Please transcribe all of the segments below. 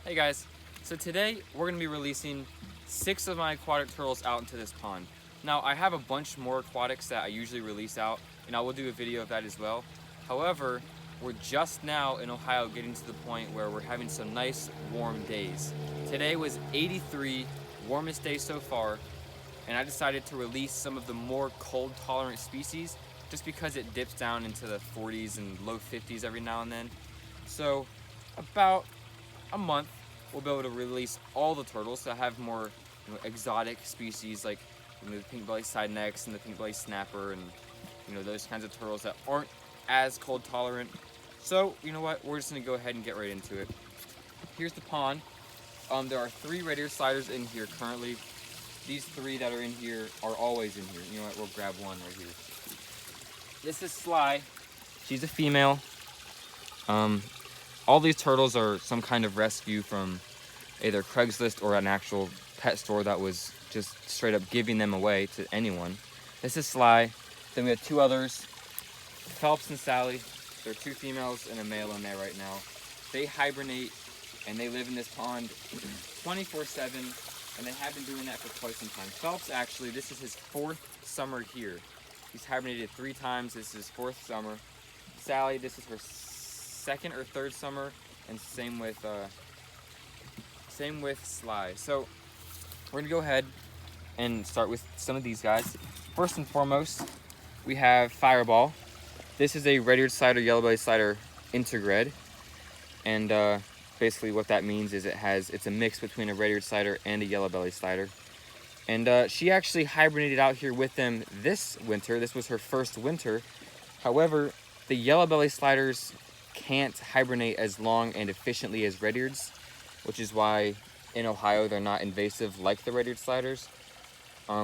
Hey guys, so today we're going to be releasing 6 of my aquatic turtles out into this pond. Now I have a bunch more aquatics that I usually release out, and I will do a video of that as well. However, we're just now in Ohio getting to the point where we're having some nice warm days. Today was 83, warmest day so far, and I decided to release some of the more cold tolerant species just because it dips down into the 40s and low 50s every now and then. So about a month we'll be able to release all the turtles. So I have more exotic species like the pink-bellied side necks and the pink-bellied snapper, and those kinds of turtles that aren't as cold tolerant. So you know what, we're just gonna go ahead and get right into it. Here's the pond. There are 3 red-eared sliders in here currently. These 3 that are in here are always in here. You know what, we'll grab one right here. This is Sly. She's a female. All these turtles are some kind of rescue from either Craigslist or an actual pet store that was just straight up giving them away to anyone. This is Sly. Then we have 2 others, Phelps and Sally. There are 2 females and a male in there right now. They hibernate and they live in this pond 24/7, and they have been doing that for quite some time. Phelps, actually, this is his 4th summer here. He's hibernated 3 times. This is his 4th summer. Sally, this is her 2nd or 3rd summer, and same with Sly. So we're gonna go ahead and start with some of these guys. First and foremost, we have Fireball. This is a red-eared slider, yellow-bellied slider interbred, and basically what that means is it's a mix between a red-eared slider and a yellow-bellied slider. And she actually hibernated out here with them this winter. This was her first winter. However, the yellow-bellied sliders can't hibernate as long and efficiently as red-eareds, which is why in Ohio they're not invasive like the red-eared sliders.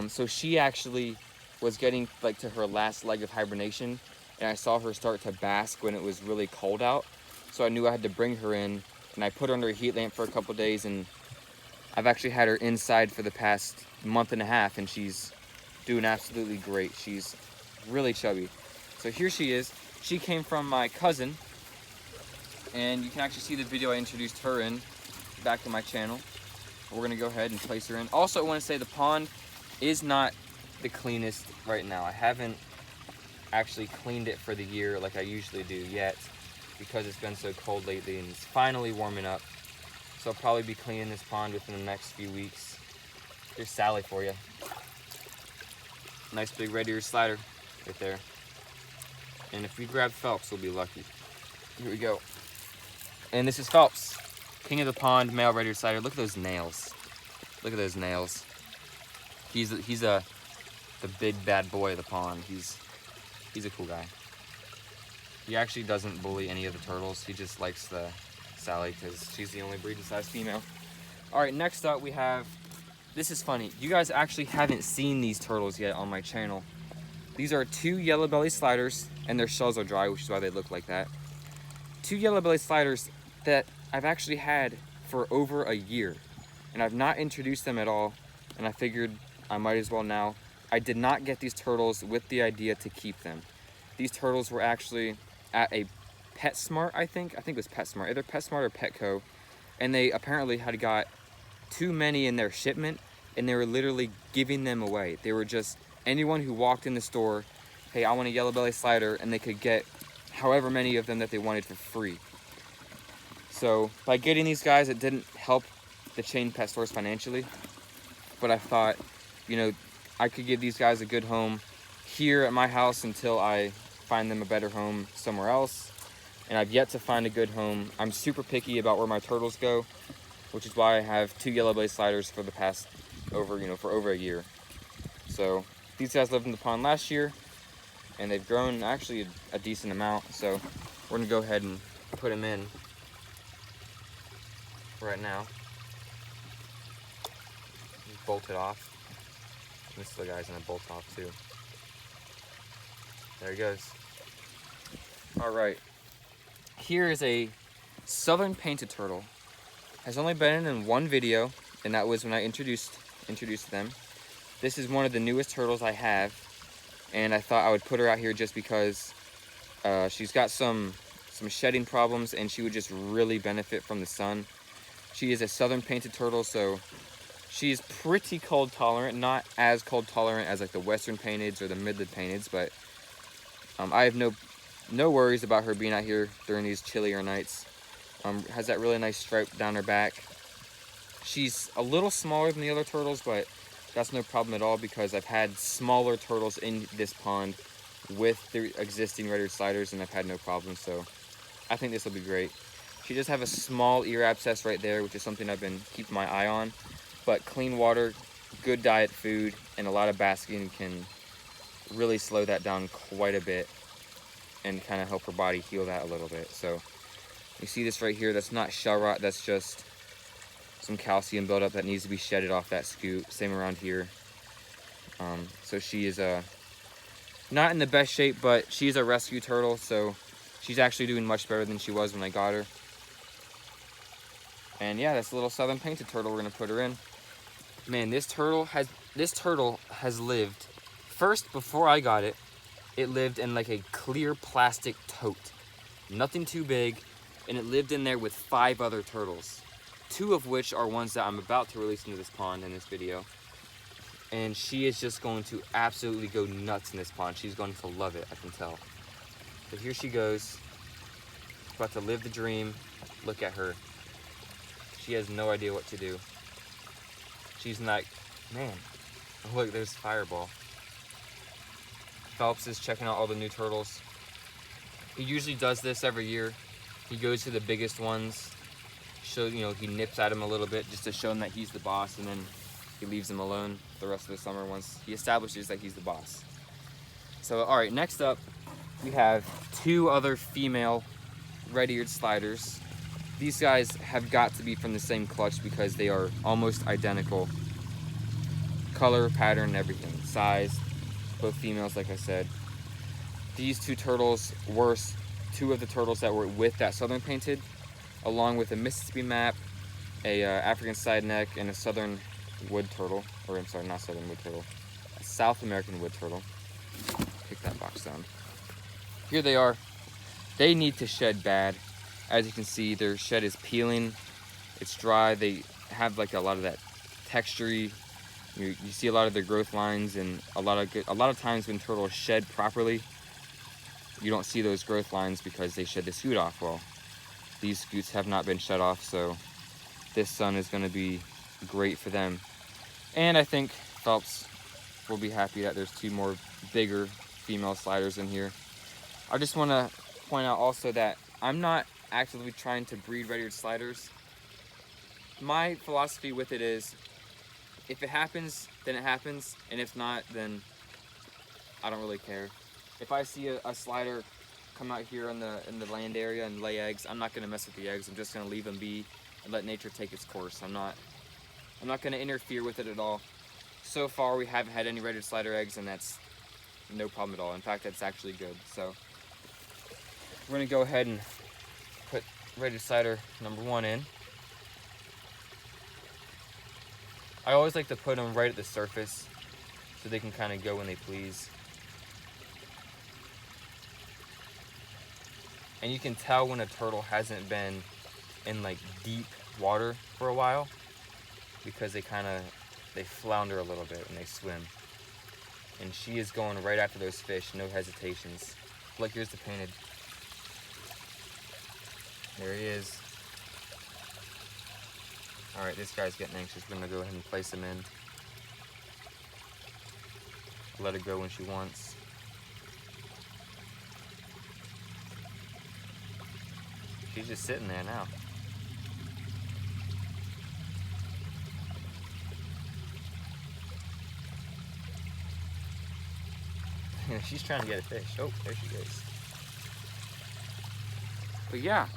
So she actually was getting to her last leg of hibernation, and I saw her start to bask when it was really cold out. So I knew I had to bring her in, and I put her under a heat lamp for a couple days, and I've actually had her inside for the past month and a half, and she's doing absolutely great. She's really chubby. So here she is. She came from my cousin, and you can actually see the video I introduced her in back to my channel. We're gonna go ahead and place her in. Also, I want to say the pond is not the cleanest right now. I haven't actually cleaned it for the year like I usually do yet, because it's been so cold lately and it's finally warming up. So I'll probably be cleaning this pond within the next few weeks. Here's Sally for you. Nice big red-eared slider right there. And if we grab Phelps, we'll be lucky. Here we go. And this is Phelps, king of the pond, male red-eared slider. Look at those nails. Look at those nails. He's the big bad boy of the pond. He's a cool guy. He actually doesn't bully any of the turtles. He just likes the Sally because she's the only breeding size female. All right, next up we have, this is funny. You guys actually haven't seen these turtles yet on my channel. These are 2 yellow-bellied sliders, and their shells are dry, which is why they look like that. 2 yellow-bellied sliders that I've actually had for over a year, and I've not introduced them at all, and I figured I might as well now. I did not get these turtles with the idea to keep them. These turtles were actually at a PetSmart, I think it was PetSmart, either PetSmart or Petco, and they apparently had got too many in their shipment, and they were literally giving them away. They were just, anyone who walked in the store, hey, I want a yellow-bellied slider, and they could get however many of them that they wanted for free. So by getting these guys, it didn't help the chain pet stores financially, but I thought, I could give these guys a good home here at my house until I find them a better home somewhere else, and I've yet to find a good home. I'm super picky about where my turtles go, which is why I have 2 yellow-bellied sliders for the past for over a year. So these guys lived in the pond last year, and they've grown actually a decent amount. So we're gonna go ahead and put them in right now. Bolt it off. This little guy's gonna bolt off too. There he goes. All right. Here is a southern painted turtle. Has only been in one video, and that was when I introduced them. This is one of the newest turtles I have, and I thought I would put her out here just because she's got some shedding problems, and she would just really benefit from the sun. She is a southern painted turtle, so she's pretty cold tolerant, not as cold tolerant as like the western painteds or the midland painteds, but I have no worries about her being out here during these chillier nights. Has that really nice stripe down her back. She's a little smaller than the other turtles, but that's no problem at all because I've had smaller turtles in this pond with the existing red-eared sliders and I've had no problem, so I think this will be great. She does have a small ear abscess right there, which is something I've been keeping my eye on, but clean water, good diet food, and a lot of basking can really slow that down quite a bit and kind of help her body heal that a little bit. So you see this right here, that's not shell rot, that's just some calcium buildup that needs to be shedded off that scoop. Same around here. So she is not in the best shape, but she's a rescue turtle, so she's actually doing much better than she was when I got her. And yeah, that's a little southern painted turtle we're gonna put her in. Man, this turtle has lived, first, before I got it, it lived in like a clear plastic tote. Nothing too big, and it lived in there with 5 other turtles. 2 of which are ones that I'm about to release into this pond in this video. And she is just going to absolutely go nuts in this pond. She's going to love it, I can tell. So here she goes, about to live the dream. Look at her. She has no idea what to do. She's not, man, look, there's Fireball. Phelps is checking out all the new turtles. He usually does this every year. He goes to the biggest ones. He nips at him a little bit just to show him that he's the boss, and then he leaves him alone the rest of the summer once he establishes that he's the boss. So, all right, next up, we have 2 other female red-eared sliders. These guys have got to be from the same clutch because they are almost identical. Color, pattern, everything, size, both females, like I said. These 2 turtles were 2 of the turtles that were with that southern painted, along with a Mississippi map, a African side neck, and a southern wood turtle, or I'm sorry, not southern wood turtle, a South American wood turtle. Pick that box down. Here they are. They need to shed bad. As you can see, their shed is peeling. It's dry. They have like a lot of that texture-y. You see a lot of their growth lines, and a lot of times when turtles shed properly, you don't see those growth lines because they shed the scoot off. Well, these scoots have not been shut off, so this sun is going to be great for them. And I think Phelps will be happy that there's 2 more bigger female sliders in here. I just want to point out also that I'm not actively trying to breed red-eared sliders. My philosophy with it is, if it happens, then it happens, and if not, then I don't really care. If I see a slider come out here in the land area and lay eggs, I'm not going to mess with the eggs. I'm just going to leave them be and let nature take its course. I'm not going to interfere with it at all. So far, we haven't had any red-eared slider eggs, and that's no problem at all. In fact, that's actually good. So we're going to go ahead and put red-eared slider number 1 in. I always like to put them right at the surface so they can kind of go when they please. And you can tell when a turtle hasn't been in like deep water for a while because they flounder a little bit when they swim. And she is going right after those fish, no hesitations. Look, here's the painted. There he is. All right, this guy's getting anxious. We're gonna go ahead and place him in. Let her go when she wants. She's just sitting there now. She's trying to get a fish. Oh, there she goes. But yeah,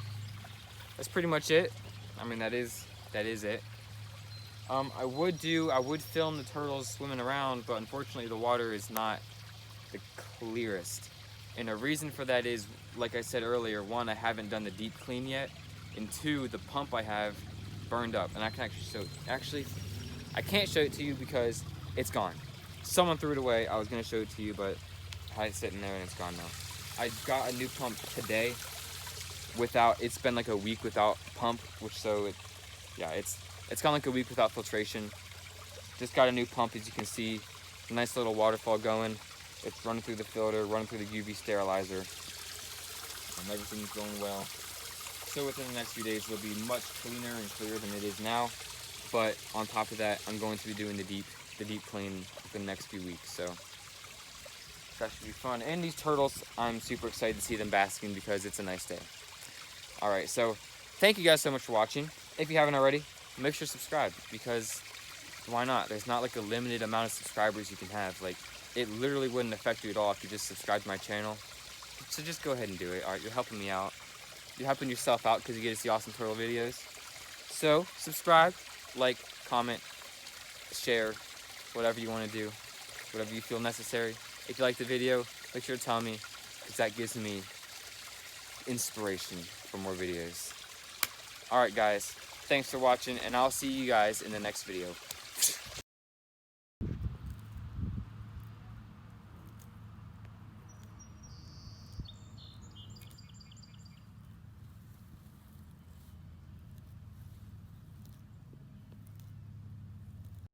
that's pretty much it. I mean, that is it. I would film the turtles swimming around, but unfortunately the water is not the clearest. And a reason for that is, like I said earlier, 1, I haven't done the deep clean yet, and 2, the pump I have burned up. And I can I can't show it to you because it's gone. Someone threw it away. I was gonna show it to you, but I had it sitting there and it's gone now. I got a new pump today. It's been like a week without pump, yeah, it's gone like a week without filtration. Just got a new pump, as you can see. Nice little waterfall going. It's running through the filter, running through the UV sterilizer, and everything's going well. So within the next few days, it'll be much cleaner and clearer than it is now. But on top of that, I'm going to be doing the deep clean within the next few weeks. So that should be fun. And these turtles, I'm super excited to see them basking because it's a nice day. All right, so thank you guys so much for watching. If you haven't already, make sure to subscribe, because why not? There's not like a limited amount of subscribers you can have. Like, it literally wouldn't affect you at all if you just subscribe to my channel. So just go ahead and do it. All right, you're helping me out. You're helping yourself out because you get to see awesome turtle videos. So subscribe, like, comment, share, whatever you want to do, whatever you feel necessary. If you like the video, make sure to tell me, because that gives me inspiration for more videos. Alright guys, thanks for watching, and I'll see you guys in the next video.